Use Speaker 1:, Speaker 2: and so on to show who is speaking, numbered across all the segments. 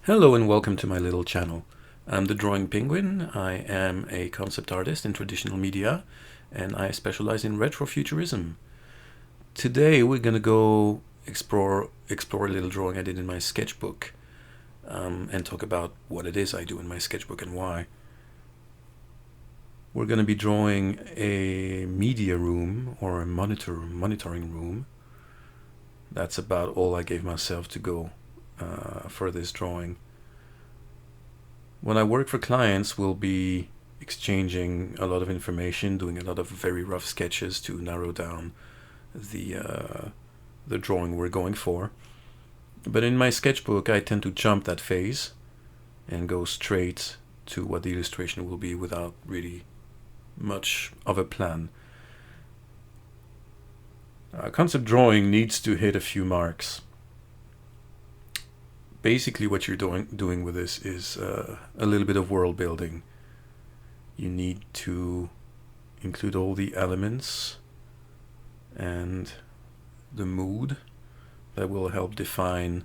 Speaker 1: Hello and welcome to my little channel. I'm the Drawing Penguin. I am a concept artist in traditional media and I specialize in retrofuturism. Today we're gonna go explore a little drawing I did in my sketchbook and talk about what it is I do in my sketchbook and why. We're gonna be drawing a media room or a monitoring room. That's about all I gave myself to go for this drawing. When I work for clients, we'll be exchanging a lot of information, doing a lot of very rough sketches to narrow down the drawing we're going for. But in my sketchbook, I tend to jump that phase and go straight to what the illustration will be without really much of a plan. Concept drawing needs to hit a few marks. Basically what you're doing with this is a little bit of world building. You need to include all the elements and the mood that will help define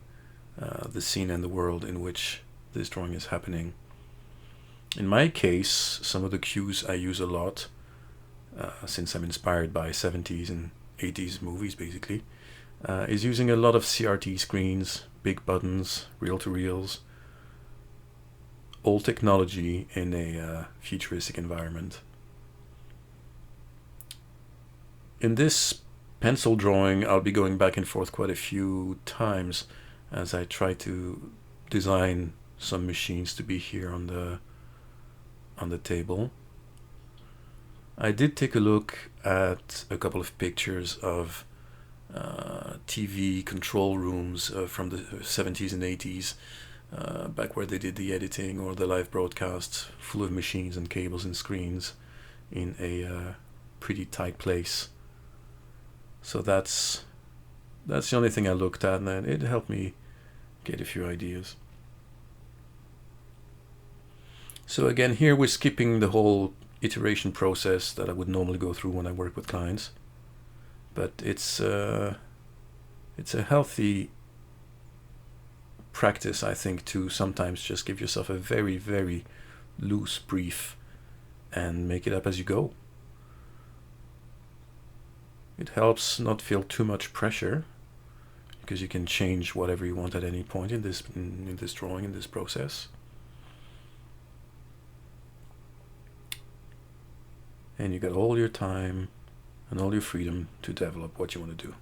Speaker 1: the scene and the world in which this drawing is happening. In my case, some of the cues I use a lot, since I'm inspired by 70s and 80s movies basically, is using a lot of CRT screens, big buttons, reel-to-reels, old technology in a futuristic environment. In this pencil drawing, I'll be going back and forth quite a few times as I try to design some machines to be here on the table. I did take a look at a couple of pictures of TV control rooms from the 70s and 80s, back where they did the editing or the live broadcasts, full of machines and cables and screens in a pretty tight place. So that's the only thing I looked at, and it helped me get a few ideas. So again, here we're skipping the whole iteration process that I would normally go through when I work with clients. But it's a healthy practice, I think, to sometimes just give yourself a very, very loose brief and make it up as you go. It helps not feel too much pressure because you can change whatever you want at any point in this drawing, in this process. And you got all your time and all your freedom to develop what you want to do.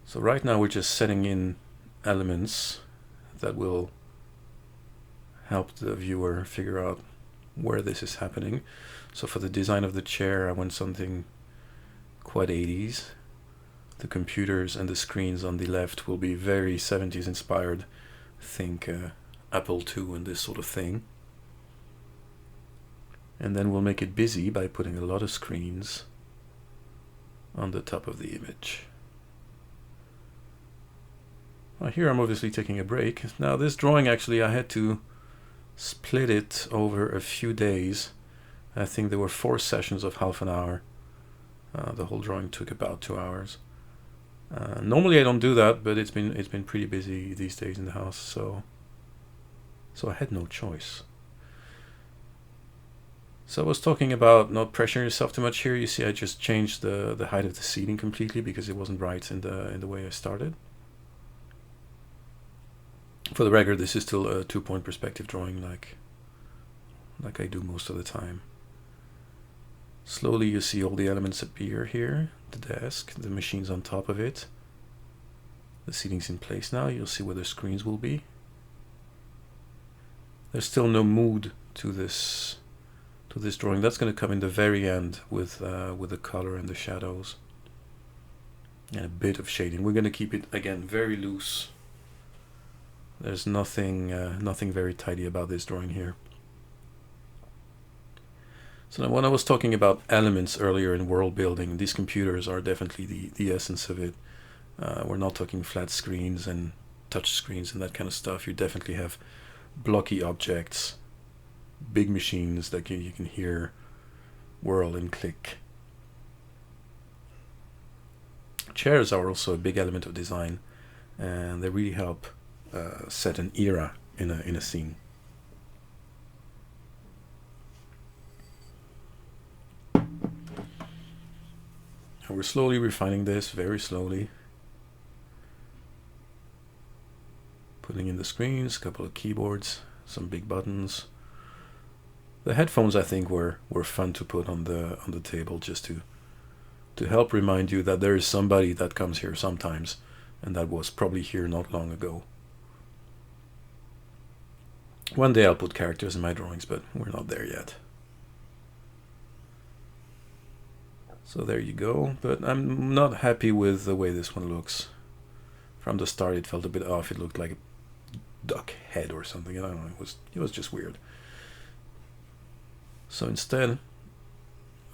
Speaker 1: So right now we're just setting in elements that will help the viewer figure out where this is happening. So for the design of the chair, I want something quite 80s. The computers and the screens on the left will be very 70s inspired. Think Apple II and this sort of thing. And then we'll make it busy by putting a lot of screens on the top of the image. Well, here I'm obviously taking a break. Now this drawing, actually, I had to split it over a few days. I think there were 4 sessions of half an hour. The whole drawing took about 2 hours. Normally I don't do that, but it's been pretty busy these days in the house, so I had no choice. So I was talking about not pressuring yourself too much here. You see, I just changed the height of the ceiling completely because it wasn't right in the way I started. For the record, this is still a 2-point perspective drawing, like I do most of the time. Slowly you see all the elements appear here. The desk, the machines on top of it. The seating's in place now. You'll see where the screens will be. There's still no mood to this drawing. That's going to come in the very end with the color and the shadows and a bit of shading. We're going to keep it, again, very loose. There's nothing very tidy about this drawing here. So now, when I was talking about elements earlier in world building, these computers are definitely the essence of it. We're not talking flat screens and touch screens and that kind of stuff. You definitely have blocky objects, big machines that you can hear whirl and click. Chairs are also a big element of design. and they really help set an era in a scene. And we're slowly refining this, very slowly. Putting in the screens, a couple of keyboards, some big buttons. The headphones, I think, were fun to put on the table, just to help remind you that there is somebody that comes here sometimes, and that was probably here not long ago. One day I'll put characters in my drawings, but we're not there yet. So there you go, but I'm not happy with the way this one looks. From the start it felt a bit off. It looked like a duck head or something. I don't know, it was just weird. So instead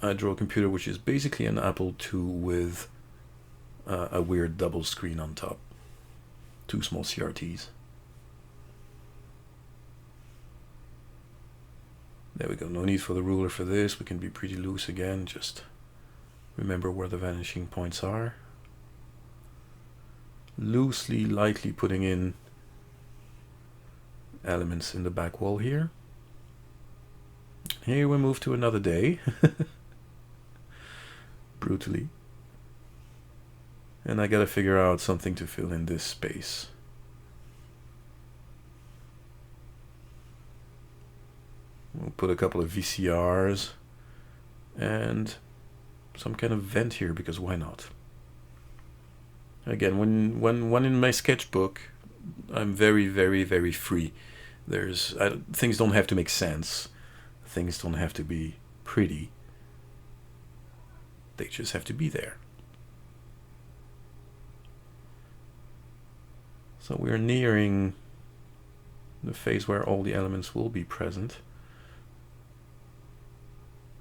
Speaker 1: I draw a computer which is basically an Apple II with a weird double screen on top. Two small CRTs. There we go, no need for the ruler for this. We can be pretty loose again, just remember where the vanishing points are. Loosely, lightly putting in elements in the back wall here. Here we move to another day. Brutally. And I gotta figure out something to fill in this space. We'll put a couple of VCRs and some kind of vent here, because why not? Again, when in my sketchbook, I'm very, very, very free. Things don't have to make sense. Things don't have to be pretty. They just have to be there. So we're nearing the phase where all the elements will be present.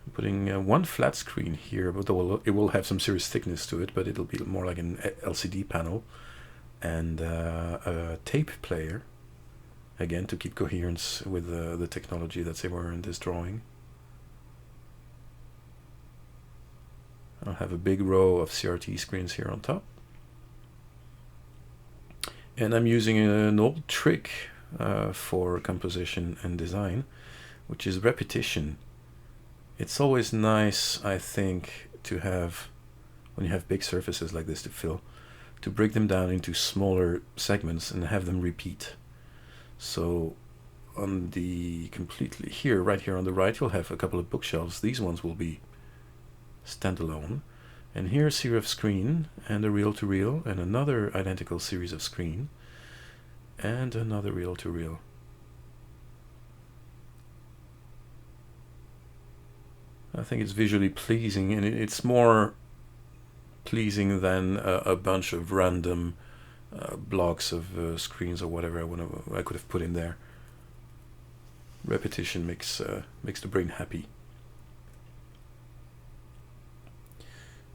Speaker 1: I'm putting one flat screen here, but it will have some serious thickness to it, but it'll be more like an LCD panel, and a tape player, again to keep coherence with the technology that's everywhere in this drawing. I'll have a big row of CRT screens here on top. And I'm using an old trick for composition and design, which is repetition. It's always nice, I think, to have, when you have big surfaces like this to fill, to break them down into smaller segments and have them repeat. So on the completely here, right here on the right, you'll have a couple of bookshelves. These ones will be standalone. And here a series of screen and a reel-to-reel and another identical series of screen and another reel-to-reel. I think it's visually pleasing, and it's more pleasing than a bunch of random blocks of screens or whatever I could have put in there. Repetition makes the brain happy.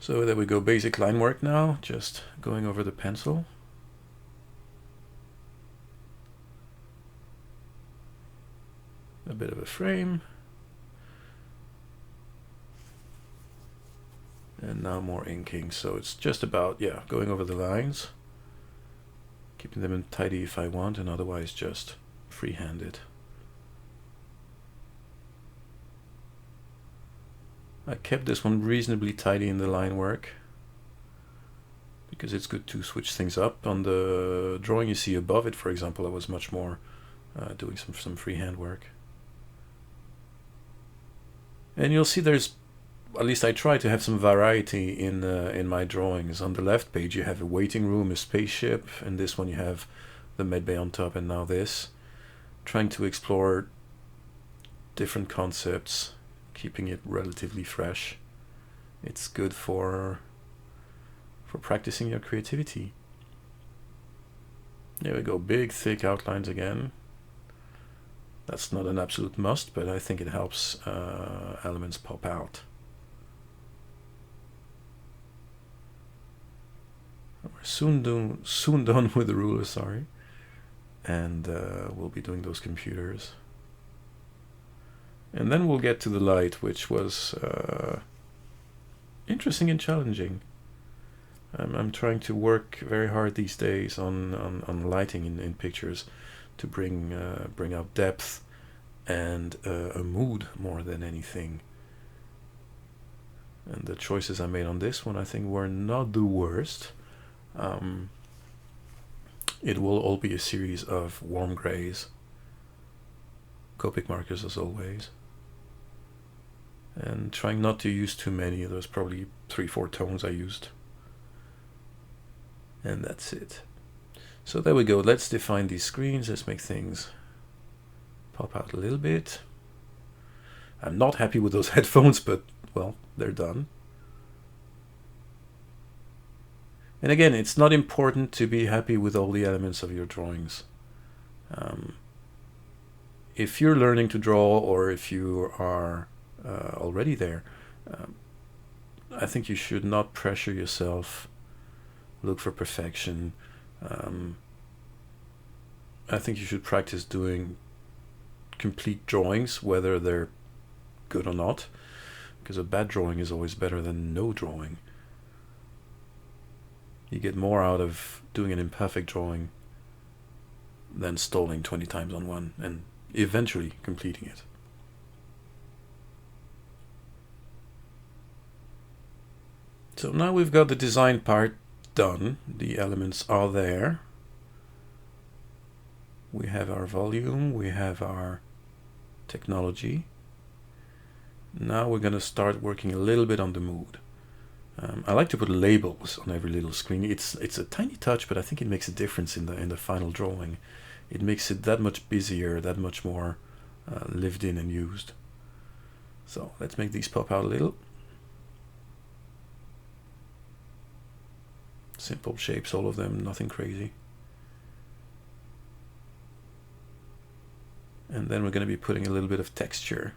Speaker 1: So there we go, basic line work now, just going over the pencil. A bit of a frame. And now more inking, so it's just about, yeah, going over the lines. Keeping them in tidy if I want, and otherwise just free-handed. I kept this one reasonably tidy in the line work, because it's good to switch things up. On the drawing you see above it, for example, I was much more doing some freehand work. And you'll see there's, at least I try to have some variety in my drawings. On the left page you have a waiting room, a spaceship, and this one you have the medbay on top, and now this. Trying to explore different concepts, keeping it relatively fresh. It's good for practicing your creativity. There we go, big thick outlines again. That's not an absolute must, but I think it helps elements pop out. We're soon done with the ruler, sorry. And we'll be doing those computers. And then we'll get to the light, which was interesting and challenging. I'm trying to work very hard these days on lighting in pictures to bring out depth and a mood more than anything. And the choices I made on this one, I think, were not the worst. It will all be a series of warm grays, Copic markers as always, and trying not to use too many. There's probably 3-4 tones I used, and that's it. So there we go. Let's define these screens. Let's make things pop out a little bit. I'm not happy with those headphones, but well, they're done. And again, it's not important to be happy with all the elements of your drawings. If you're learning to draw, or if you are already there, I think you should not pressure yourself, look for perfection. I think you should practice doing complete drawings, whether they're good or not, because a bad drawing is always better than no drawing. You get more out of doing an imperfect drawing than stalling 20 times on one and eventually completing it. So now we've got the design part done. The elements are there. We have our volume, we have our technology. Now we're going to start working a little bit on the mood. I like to put labels on every little screen. It's a tiny touch, but I think it makes a difference in the final drawing. It makes it that much busier, that much more lived in and used. So let's make these pop out a little. Simple shapes, all of them, nothing crazy. And then we're going to be putting a little bit of texture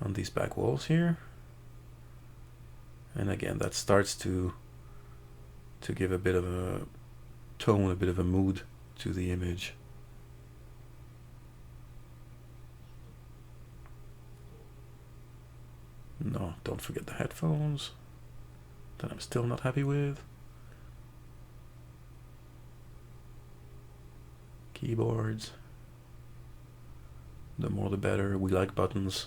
Speaker 1: on these back walls here. And again, that starts to give a bit of a tone, a bit of a mood to the image. No, don't forget the headphones that I'm still not happy with. Keyboards. The more the better. We like buttons.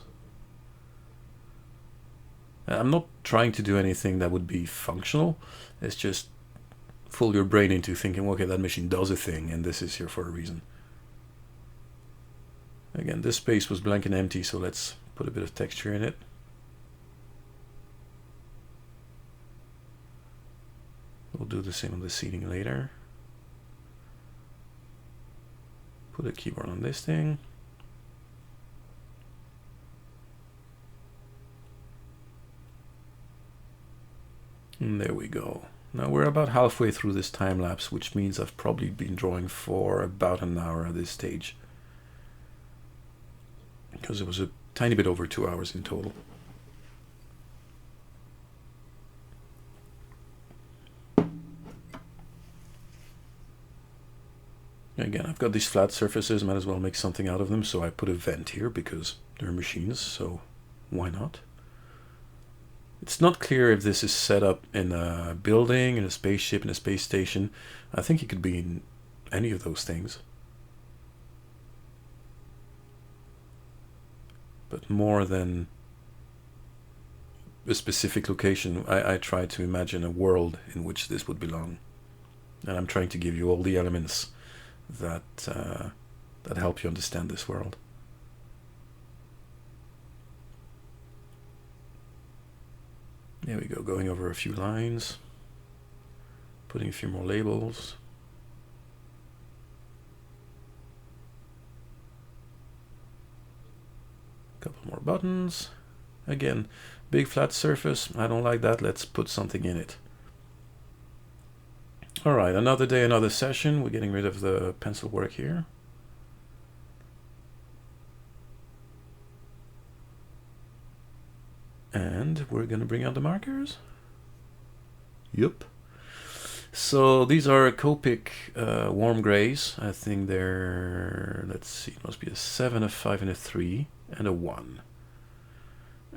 Speaker 1: I'm not trying to do anything that would be functional. It's just fool your brain into thinking, okay, that machine does a thing, and this is here for a reason. Again, this space was blank and empty, so let's put a bit of texture in it. We'll do the same on the seating later. Put a keyboard on this thing. And there we go. Now we're about halfway through this time lapse, which means I've probably been drawing for about an hour at this stage, because it was a tiny bit over 2 hours in total. Again, I've got these flat surfaces, might as well make something out of them, so I put a vent here because they're machines, so why not? It's not clear if this is set up in a building, in a spaceship, in a space station. I think it could be in any of those things. But more than a specific location, I try to imagine a world in which this would belong. And I'm trying to give you all the elements that that help you understand this world. There we go, going over a few lines, putting a few more labels. A couple more buttons. Again, big flat surface, I don't like that, let's put something in it. Alright, another day, another session. We're getting rid of the pencil work here. And we're going to bring out the markers. Yup. So these are Copic warm grays. I think they're, let's see, it must be a 7, a 5, and a 3, and a 1.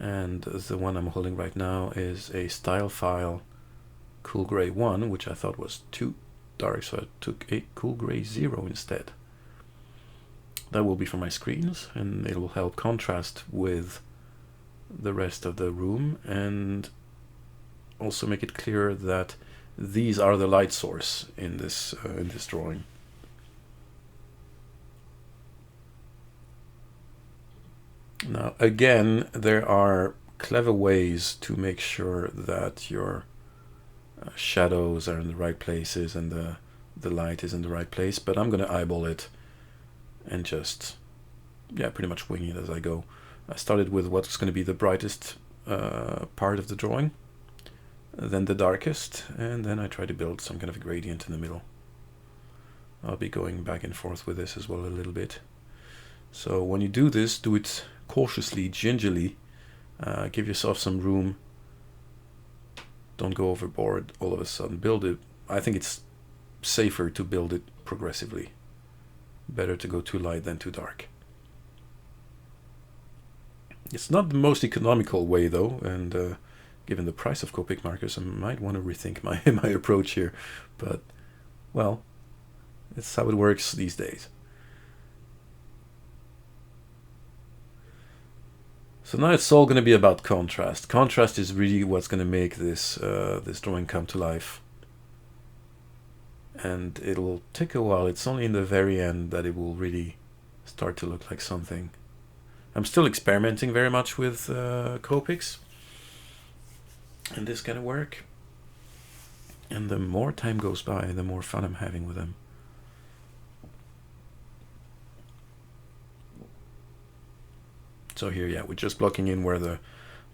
Speaker 1: And the one I'm holding right now is a style file cool gray 1, which I thought was too dark, so I took a cool gray 0 instead. That will be for my screens, and it will help contrast with the rest of the room, and also make it clear that these are the light source in this drawing. Now again, there are clever ways to make sure that your shadows are in the right places and the light is in the right place, but I'm going to eyeball it and just, yeah, pretty much wing it as I go. I started with what's going to be the brightest part of the drawing, then the darkest, and then I try to build some kind of a gradient in the middle. I'll be going back and forth with this as well a little bit. So when you do this, do it cautiously, gingerly. Give yourself some room. Don't go overboard all of a sudden. Build it. I think it's safer to build it progressively. Better to go too light than too dark. It's not the most economical way though, and given the price of Copic markers, I might want to rethink my approach here. But, well, it's how it works these days. So now it's all going to be about contrast. Contrast is really what's going to make this this drawing come to life. And it'll take a while. It's only in the very end that it will really start to look like something. I'm still experimenting very much with Copics and this kind of work. And the more time goes by, the more fun I'm having with them. So here, yeah, we're just blocking in where the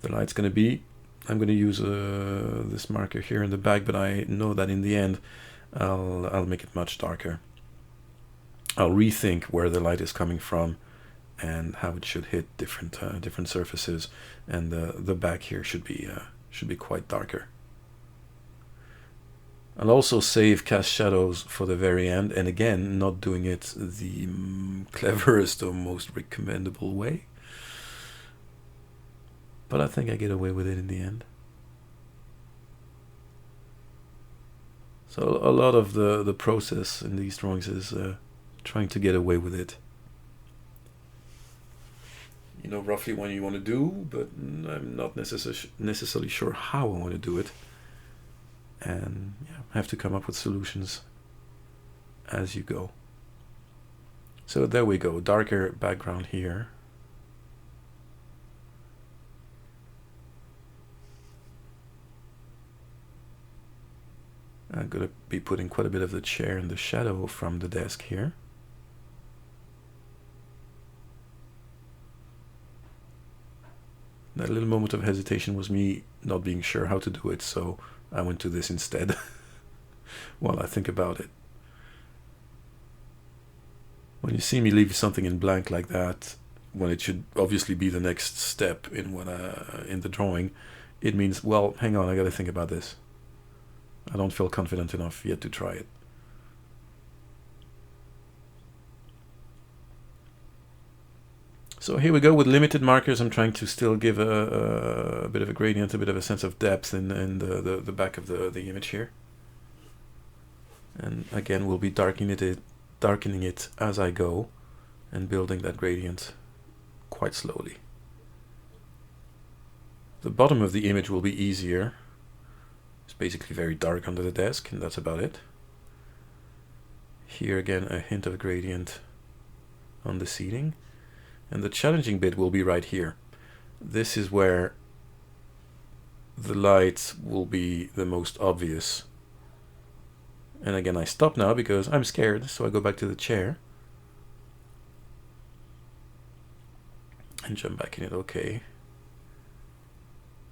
Speaker 1: light's going to be. I'm going to use this marker here in the back, but I know that in the end, I'll make it much darker. I'll rethink where the light is coming from and how it should hit different surfaces, and the back here should be quite darker. I'll also save cast shadows for the very end, and again, not doing it the cleverest or most recommendable way. But I think I get away with it in the end. So a lot of the process in these drawings is trying to get away with it. You know roughly what you want to do, but I'm not necessarily sure how I want to do it. And yeah, I have to come up with solutions as you go. So there we go, darker background here. I'm going to be putting quite a bit of the chair in the shadow from the desk here. That little moment of hesitation was me not being sure how to do it, so I went to this instead while I think about it. When you see me leave something in blank like that, when it should obviously be the next step in in the drawing, it means, well, hang on, I got to think about this. I don't feel confident enough yet to try it. So here we go with limited markers. I'm trying to still give a bit of a gradient, a bit of a sense of depth in the back of the image here. And again, we'll be darkening it as I go and building that gradient quite slowly. The bottom of the image will be easier. It's basically very dark under the desk, and that's about it. Here again, a hint of gradient on the seating. And the challenging bit will be right here. This is where the light will be the most obvious. And again, I stop now because I'm scared, so I go back to the chair. And jump back in it, okay.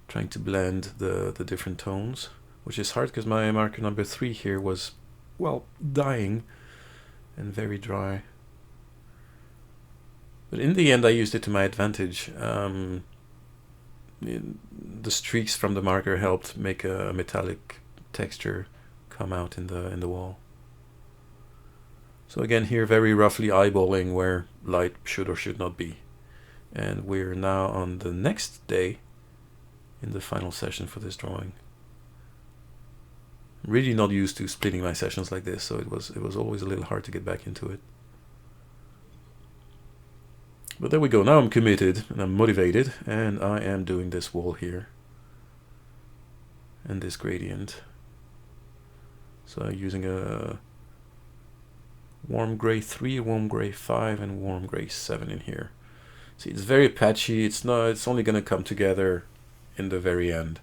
Speaker 1: Trying to blend the different tones, which is hard because my marker number 3 here was, well, dying and very dry. But in the end, I used it to my advantage. The streaks from the marker helped make a metallic texture come out in the wall. So again, here very roughly eyeballing where light should or should not be. And we're now on the next day in the final session for this drawing. Really not used to splitting my sessions like this, so it was always a little hard to get back into it. But there we go. Now I'm committed and I'm motivated, and I am doing this wall here and this gradient. So I'm using a warm gray 3, warm gray 5, and warm gray 7 in here. See, it's very patchy. It's only going to come together in the very end.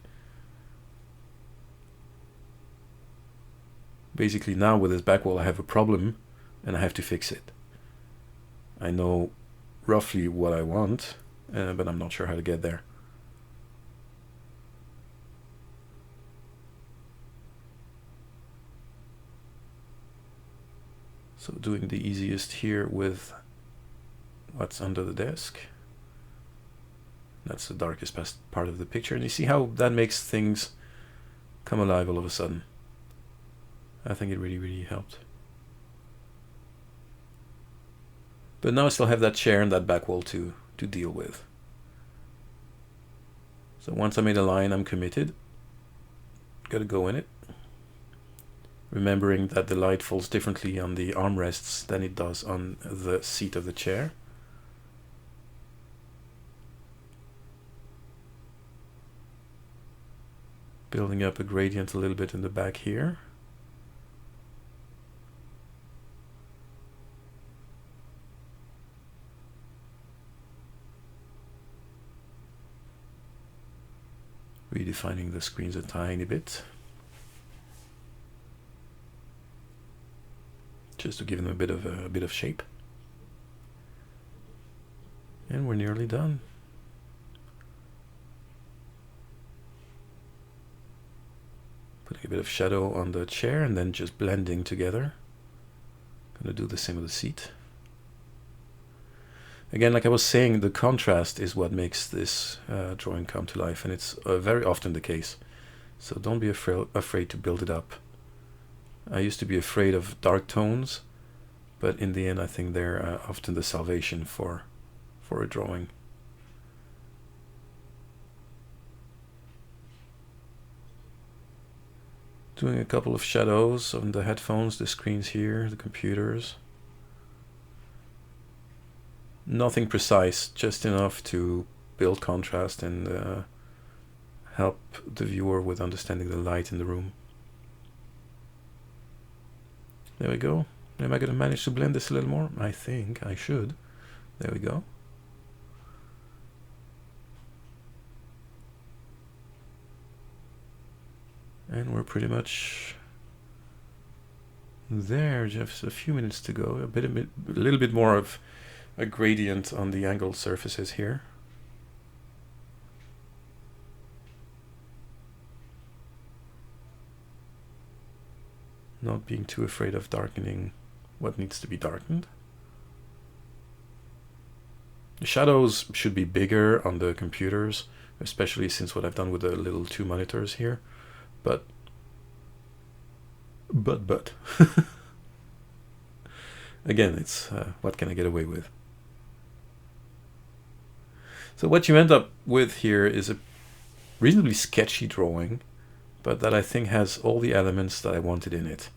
Speaker 1: Basically now with this back wall I have a problem and I have to fix it. I know roughly what I want, but I'm not sure how to get there. So doing the easiest here with what's under the desk. That's the darkest part of the picture, and you see how that makes things come alive all of a sudden. I think it really helped. But now I still have that chair and that back wall to deal with. So once I made a line, I'm committed. Gotta go in it. Remembering that the light falls differently on the armrests than it does on the seat of the chair. Building up a gradient a little bit in the back here. Redefining the screens a tiny bit, just to give them a bit of shape. And we're nearly done. Putting a bit of shadow on the chair and then just blending together. Gonna do the same with the seat. Again, like I was saying, the contrast is what makes this drawing come to life, and it's very often the case. So don't be afraid to build it up. I used to be afraid of dark tones, but in the end I think they're often the salvation for a drawing. Doing a couple of shadows on the headphones, the screens here, the computers. Nothing precise, just enough to build contrast and help the viewer with understanding the light in the room. There we go. Am I going to manage to blend this a little more? I think I should. There we go. And we're pretty much there. Just a few minutes to go. A little bit more of a gradient on the angled surfaces here. Not being too afraid of darkening what needs to be darkened. The shadows should be bigger on the computers, especially since what I've done with the little 2 monitors here. But again, it's what can I get away with? So what you end up with here is a reasonably sketchy drawing, but that I think has all the elements that I wanted in it.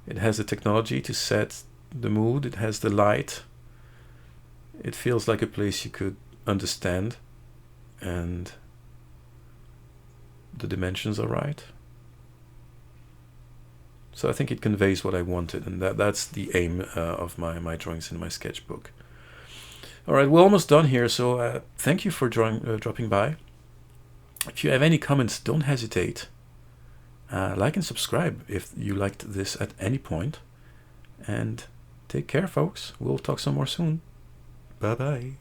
Speaker 1: It has the technology to set the mood, it has the light, it feels like a place you could understand, and the dimensions are right. So I think it conveys what I wanted, and that's the aim of my drawings in my sketchbook. Alright, we're almost done here, so thank you for dropping by. If you have any comments, don't hesitate. Like and subscribe if you liked this at any point. And take care, folks. We'll talk some more soon. Bye-bye.